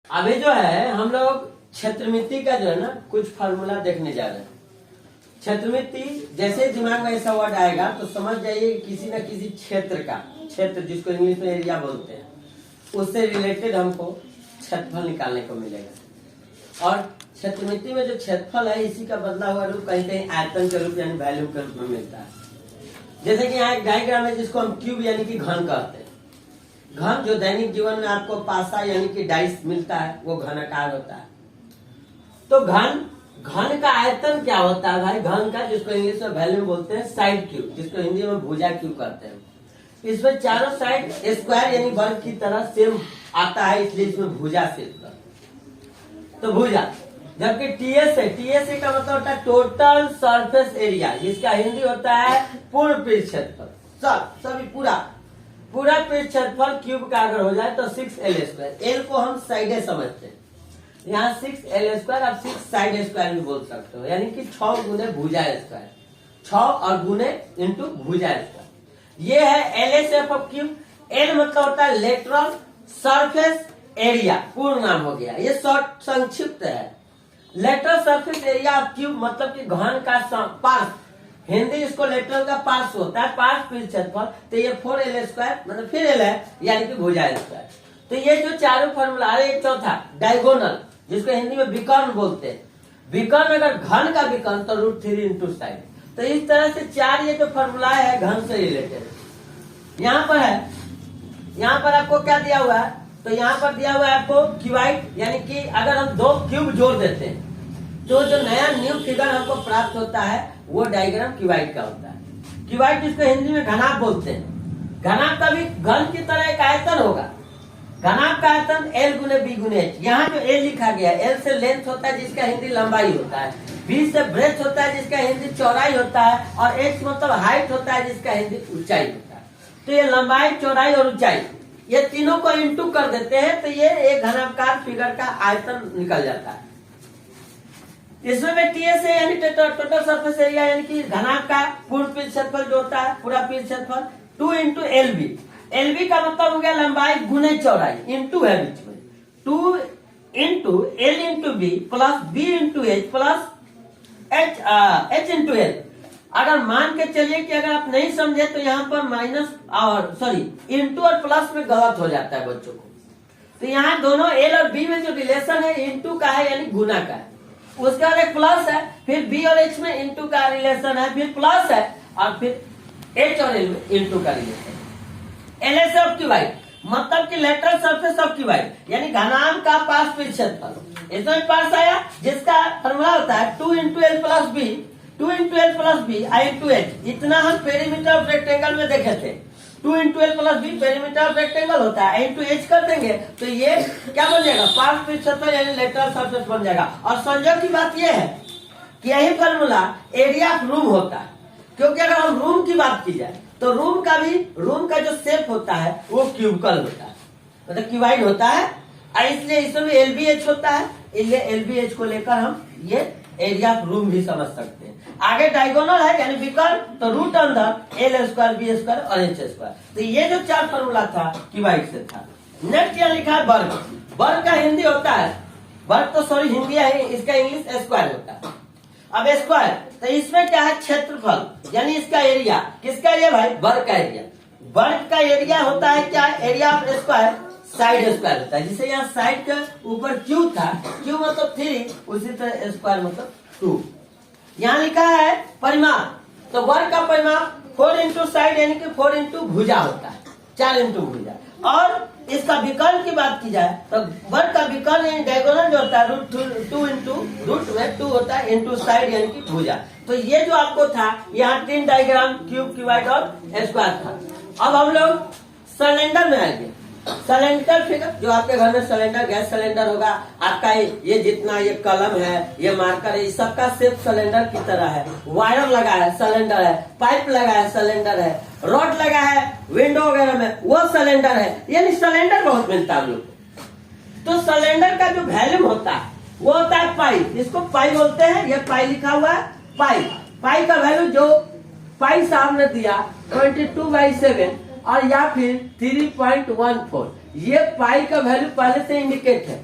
अभी जो है हम लोग क्षेत्रमिति का जो है ना कुछ फार्मूला देखने जा रहे हैं। क्षेत्रमिति जैसे दिमाग में ऐसा वर्ड आएगा तो समझ जाइए किसी न किसी क्षेत्र का, क्षेत्र जिसको इंग्लिश में एरिया बोलते हैं, उससे रिलेटेड हमको क्षेत्रफल निकालने को मिलेगा। और क्षेत्रमिति में जो क्षेत्रफल है इसी का बदला हुआ रूप कहीं कहीं आयतन के रूप यानी वॉल्यूम के रूप में मिलता है। जैसे कि यहाँ एक डायग्राम है जिसको हम क्यूब यानी कि घन कहते हैं। घन जो दैनिक जीवन में आपको पासा यानी कि डाइस मिलता है वो घनाकार होता है। तो घन का आयतन क्या होता है भाई? घन का जिसको इंग्लिश में वॉल्यूम बोलते हैं साइड क्यूब, जिसको हिंदी में भुजा क्यूब कहते हैं। इसमें चारों साइड स्क्वायर यानी वर्ग की तरह सेम आता है, इसलिए इसमें भुजा से तो भुजा। जबकि टीएसए का मतलब होता है टोटल सरफेस एरिया, जिसका हिंदी होता है पूर्ण पृष्ठ क्षेत्रफल। सभी पूरा पृष्ठ क्षेत्रफल क्यूब का अगर हो जाए तो 6L²। L को हम साइडे समझते हैं, यहाँ 6L², आप 6 साइड स्क्वायर भी बोल सकते हो, यानी कि 6 गुने भुजा स्क्वायर, 6 और गुने इंटू भुजा स्क्वायर। ये है LSF ऑफ क्यूब। L मतलब होता है लेटरल सरफेस एरिया, पूर्ण नाम हो गया, ये शॉर्ट संक्षिप्त है। Lateral surface area of cube मतलब कि घन का पार्श्व, हिंदी इसको लेटरल का पार्श्व होता है, पार्श्व पृष्ठ क्षेत्रफल। तो ये 4L² मतलब फिर L है यानी कि भुजा स्क्वायर। तो ये जो चारों फॉर्मूला है, एक चौथा डायगोनल जिसको हिंदी में विकर्ण बोलते हैं। विकर्ण अगर घन का विकर्ण तो √3 इंटू साइड। तो इस तरह से चार ये जो फॉर्मूला है घन से रिलेटेड यहाँ पर है। यहाँ पर आपको क्या दिया हुआ है? तो यहाँ पर दिया हुआ है आपको क्यूबाइड, यानी कि अगर हम 2 क्यूब जोड़ देते हैं तो जो नया न्यू फिगर हमको प्राप्त होता है वो डायग्राम क्यूबाइड का होता है। क्यूबाइड जिसको हिंदी में घनाभ बोलते हैं। घनाभ का भी घन की तरह एक आयतन होगा। घनाभ का आयतन L गुने B गुने H। यहाँ जो L लिखा गया है, L से लेंथ होता है जिसका हिंदी लंबाई होता है, B से ब्रेथ होता है जिसका हिंदी चौड़ाई होता है, और H मतलब हाइट होता है जिसका हिंदी ऊंचाई होता है। तो ये लंबाई, चौड़ाई और ऊंचाई ये तीनों को इंटू कर देते हैं तो ये एक घनाभकार फिगर का आयतन निकल जाता है। इसमें में टीएसए यानी टोटल सरफेस एरिया यानी कि घनाभ का पूर्ण पृष्ठ क्षेत्रफल जो होता है, पूरा पृष्ठ क्षेत्रफल 2 इंटू LB। LB का मतलब हो गया लंबाई गुने चौड़ाई, इंटू है बीच में 2 into L into B plus B into H plus H into L। अगर मान के चलिए कि अगर आप नहीं समझे तो यहाँ पर माइनस और इंटू और प्लस में गलत हो जाता है बच्चों को। तो यहाँ दोनों L और B में जो रिलेशन है इंटू का है यानी गुना का है, उसके बाद एक प्लस है, फिर B और H में इंटू का रिलेशन है, फिर प्लस है, और फिर H और L में इंटू का रिलेशन है। LS ऑफ क्यूबाइड मतलब कि लेटरल सरफेस ऑफ क्यूबाइड यानी घनाभ का पार्श्व पृष्ठ क्षेत्रफल। इसमें पार्श्व आया जिसका फॉर्मूला होता है 2 into L plus B, 2 into L plus B आई इंटू H। इतना हम पेरीमीटर ऑफ रेक्टेंगल में देखे थे। 2 into L plus B perimeter of rectangle होता है, इंटू H कर देंगे तो ये क्या बन जाएगा? पार्श्व पृष्ठ क्षेत्रफल यानी लेटरल सरफेस बन जाएगा। और संयोग की बात यह है कि यही फॉर्मूला एरिया ऑफ रूम होता है, क्योंकि अगर हम रूम की बात की जाए तो रूम का जो शेप होता है वो क्यूबिकल होता है, मतलब क्यूबाइड होता है, और इसलिए इसमें भी LBH होता है। इसलिए LBH को लेकर हम ये एरिया ऑफ रूम भी समझ सकते हैं। आगे डायगोनल है यानी विकर्ण, तो रूट अंदर L² B² और H²। तो ये जो चार फॉर्मूला था क्यूबाइड से था। नेक्स्ट यहाँ लिखा है वर्ग। वर्ग का हिंदी होता है, वर्ग तो हिंदी है, इसका इंग्लिश स्क्वायर होता है। अब स्क्वायर तो इसमें क्या है? क्षेत्रफल यानी इसका एरिया। किसका एरिया भाई? वर्ग का एरिया। वर्ग का एरिया होता है क्या? Area of square side square होता है। जिसे यहाँ साइड के ऊपर क्यू था, क्यू मतलब 3, उसी तरह स्क्वायर मतलब 2। यहाँ लिखा है परिमाप, तो वर्ग का परिमाप 4 इंटू साइड यानी कि 4 इंटू भुजा होता है, 4 इंटू भुजा। और इसका विकर्ण की बात की जाए तो वर्ग का विकर्ण डायगोनल जो होता है √2 इंटू रूट में 2 होता है इंटू साइड यानी कि भुजा। तो ये जो आपको था यहाँ 3 डायग्राम क्यूब, क्यूबाइड और स्क्वायर था। अब हम लोग सिलेंडर में आएंगे। सिलेंडर फिगर जो आपके घर में सिलेंडर, गैस सिलेंडर होगा आपका, ये जितना ये कलम है, ये मार्कर है, इस सबका शेप सिलेंडर की तरह है। वायर लगा है सिलेंडर है, पाइप लगा है सिलेंडर है, रॉड लगा है विंडो वगैरह में वो सिलेंडर है, यानी सिलेंडर बहुत मिलता है हम लोग को। तो सिलेंडर का जो वॉल्यूम होता है वो होता है पाई, इसको पाई बोलते हैं। ये पाई लिखा हुआ है पाई। पाई का वैल्यू जो पाई साहब ने दिया 22/7 और या फिर 3.14, ये पाई का वैल्यू पहले से इंडिकेट है।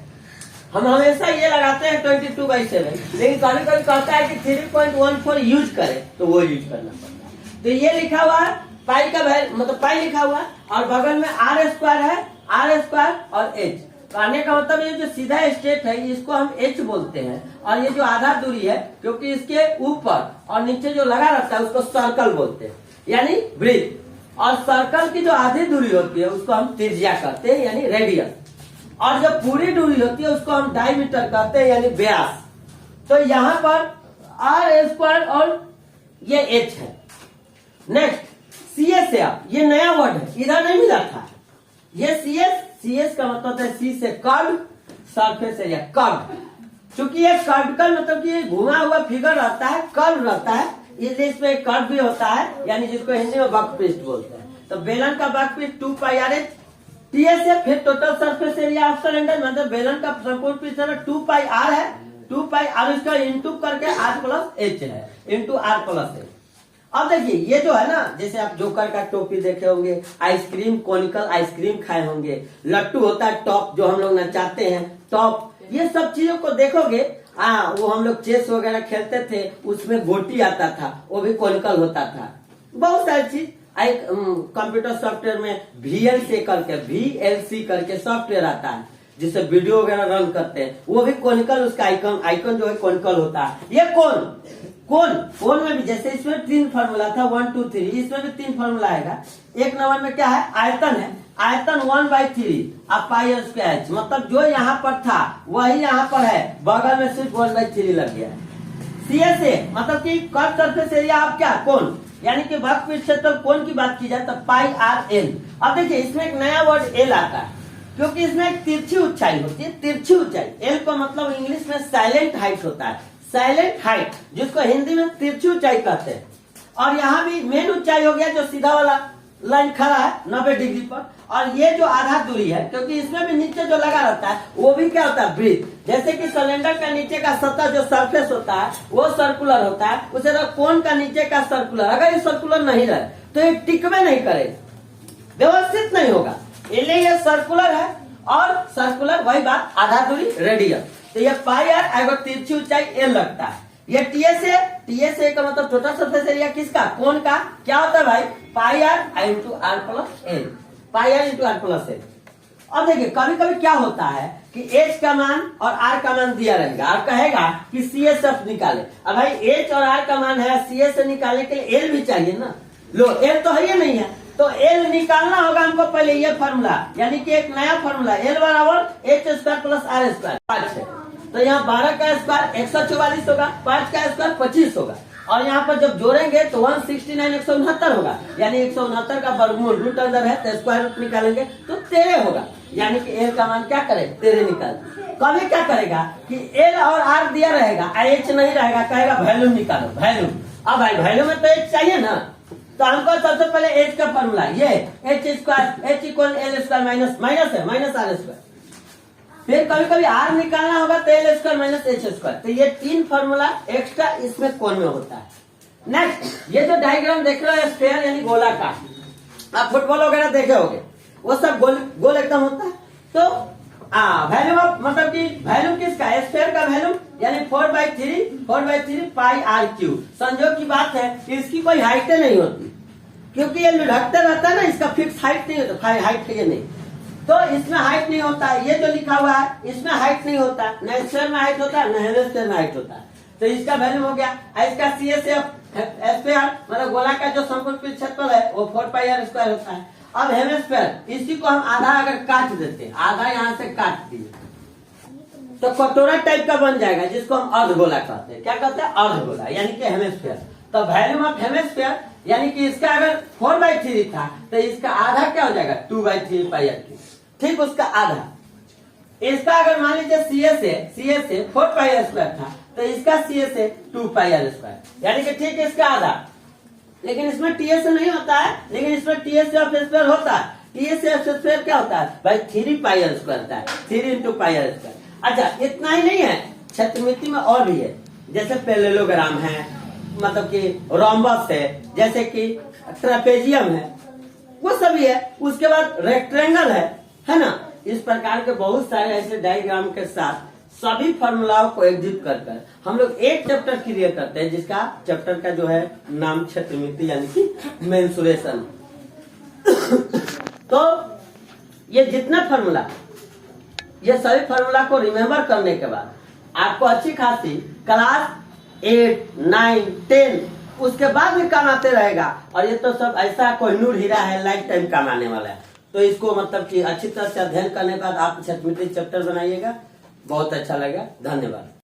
हम हमेशा ये लगाते हैं 22/7, लेकिन कभी कभी कहता है कि 3.14 यूज करें तो वो यूज करना पड़ता है। तो ये लिखा हुआ है पाई का वैल्यू, मतलब पाई लिखा हुआ है और बगल में आर स्क्वायर है, आर स्क्वायर और एच। कहने का मतलब ये जो सीधा स्टेट है इसको हम एच बोलते हैं, और ये जो आधा दूरी है क्योंकि इसके ऊपर और नीचे जो लगा रहता है उसको सर्कल बोलते हैं, यानी वृत्त। और सर्कल की जो आधी दूरी होती है उसको हम त्रिज्या कहते हैं, यानी रेडियस। और जो पूरी दूरी होती है उसको हम डायमीटर कहते हैं, यानी व्यास। तो यहाँ पर आर स्क्वायर और ये एच है। नेक्स्ट सी एस है, ये नया वर्ड है, इधर नहीं मिला था। ये सी एस का मतलब है सी से कर्व, सरफेस एरिया कर्व। चूंकि ये कर्व का मतलब कि घुमा हुआ फिगर रहता है, कर्व रहता है, इसलिए इसमें कर्व भी होता है, यानी जिसको हिंदी में वक्रपृष्ठ बोलते हैं। तो बेलन का वक्रपृष्ठ 2πr/h टीएस है। फिर total surface area of cylinder मतलब बेलन का संपूर्ण पृष्ठ 2πr है, 2πr इसका इंटू करके r+h है, इंटू r+h। अब देखिए ये जो है ना, जैसे आप जोकर का टोपी देखे होंगे, आइसक्रीम कोनिकल आइसक्रीम खाए होंगे, लट्टू होता है टॉप जो हम लोग नचाते हैं टॉप, ये सब चीजों को देखोगे। वो हम लोग चेस वगैरह खेलते थे, उसमें गोटी आता था, वो भी कोनिकल होता था। बहुत सारी चीज कंप्यूटर सॉफ्टवेयर में VLC करके सॉफ्टवेयर आता है जिससे वीडियो वगैरह रन करते हैं, वो भी कोनिकल, उसका आइकन जो है कोनिकल होता है। ये कोन में भी जैसे इसमें 3 फार्मूला था 1 2 3, इसमें भी 3 फार्मूला आएगा। एक नंबर में क्या है, आयतन है, आयतन 1/3 अब πr², मतलब जो यहाँ पर था वही यहाँ पर है, बगल में सिर्फ 1/3 लग गया है। CSA मतलब कि कर्व सरफेस एरिया आप क्या कोन, यानी कि वक्रपृष्ठ क्षेत्रफल कोण की बात की जाए तो πrl। अब देखिए इसमें एक नया वर्ड एल आता है, क्योंकि इसमें एक तिरछी ऊंचाई होती है, तिरछी ऊंचाई। एल का मतलब इंग्लिश में साइलेंट हाइट होता है, साइलेंट हाइट, जिसको हिंदी में तिरछी ऊंचाई कहते हैं। और यहाँ भी मेन ऊंचाई हो गया जो सीधा वाला लाइन खड़ा है 90 डिग्री पर, और ये जो आधा दूरी है, क्योंकि इसमें भी नीचे जो लगा रहता है वो भी क्या होता है, वृत्त। जैसे कि सिलेंडर का नीचे का सतह जो सरफेस होता है वो सर्कुलर होता है, उसे कोन का नीचे का सर्कुलर। अगर ये सर्कुलर नहीं रहे तो ये टिकवे नहीं करेगा, व्यवस्थित नहीं होगा, इसलिए ये सर्कुलर है। और सर्कुलर वही बात, आधा दूरी रेडियस। तो ये πr अगर तिरछी ऊंचाई एल लगता है। ये टीएसए का मतलब टोटल सरफेस एरिया किसका, कोन का, क्या होता है भाई, πr into r+l, πr into r+l। अब देखिए कभी कभी क्या होता है कि h का मान और r का मान दिया रहेगा, और कहेगा कि CSF निकाले। अब भाई h और r का मान है, CS से निकालने के लिए l भी चाहिए ना। लो l तो है, ये नहीं है, तो l निकालना होगा हमको पहले ये फार्मूला, यानी कि एक नया फार्मूला l बराबर h² + r²। 5 है तो यहाँ 12 का स्क्वायर 144 होगा, 5 का स्क्वायर 25 होगा, और यहाँ पर जब जोड़ेंगे तो 169 169 होगा, यानी 169 का वर्गमूल रूट अंदर है तो स्क्वायर रूट निकालेंगे तो 13 होगा, यानी कि एल का मान क्या करे 13 निकाल। कभी क्या करेगा कि एल और आर दिया रहेगा, एच नहीं रहेगा, कहेगा वैल्यू निकालो, वैल्यू। अब भाई वैल्यू में तो एच चाहिए ना, तो हमको सबसे पहले एच का फॉर्मूला ये h² h = माइनस है -r²। फिर कभी कभी आर निकालना होगा तो l² - h²। तो ये 3 फार्मूला एक्स्ट्रा इसमें कोण में होता है। नेक्स्ट ये जो डायग्राम देख रहे हो स्फीयर यानी गोलाकार, आप फुटबॉल वगैरह देखे होंगे, वो सब गोल एकदम होता है। तो वैल्यू ऑफ मतलब कि वैल्यू किसका, स्फीयर का वैल्यू यानी 4/3 πr³। संयोग की बात है कि इसकी कोई हाइट नहीं होती, क्योंकि ये लुढ़कते रहता है ना, इसका फिक्स हाइट नहीं होता, हाइट है ये नहीं, तो इसमें हाइट नहीं होता है। ये जो लिखा हुआ है इसमें हाइट नहीं होता, न स्फीयर में हाइट होता है न हेमिस्फीयर में हाइट होता है। तो इसका वैल्यू हो गया, इसका CSF स्फीयर मतलब गोला का जो संपूर्ण पृष्ठ क्षेत्रफल है वो 4πr² होता है। अब हेमिस्फीयर इसी को हम आधा अगर काट देते, आधा यहाँ से काट दिए तो कटोरा टाइप का बन जाएगा, जिसको हम अर्धगोला कहते हैं। क्या कहते हैं, अर्धगोला, यानी कि हेमिस्फीयर। तो वैल्यू ऑफ हेमिस्फीयर यानी कि इसका अगर 4/3 था तो इसका आधा क्या हो जाएगा 2/3 πr³, ठीक उसका आधा। इसका अगर मान लीजिए CS 4πr² था तो इसका CS 2πr², यानी कि ठीक इसका आधा। लेकिन इसमें TS नहीं होता है, लेकिन इसमें TSF² होता है। TSF² क्या होता है भाई 3πr² होता है, 3 × πr²। अच्छा इतना ही नहीं है, क्षेत्रमिति में और भी है, जैसे पैरेललोग्राम है, मतलब कि रोम्बस है, जैसे कि ट्रेपेजियम है, वो सभी है। उसके बाद रेक्टेंगल है ना। इस प्रकार के बहुत सारे ऐसे डायग्राम के साथ सभी फॉर्मूलाओं को एग्जिट कर हम लोग एक चैप्टर क्लियर करते हैं, जिसका चैप्टर का जो है नाम क्षेत्रमिति यानी कि मेंसुरेशन। तो ये जितना फॉर्मूला, ये सभी फॉर्मूला को रिमेम्बर करने के बाद आपको अच्छी खासी क्लास 8, 9, 10 उसके बाद भी काम आते रहेगा। और ये तो सब ऐसा कोहिनूर हीरा है, लाइफ टाइम काम आने वाला है। तो इसको मतलब कि अच्छी तरह से अध्ययन करने के बाद आप क्षेत्रमिति चैप्टर बनाइएगा, बहुत अच्छा लगेगा। धन्यवाद।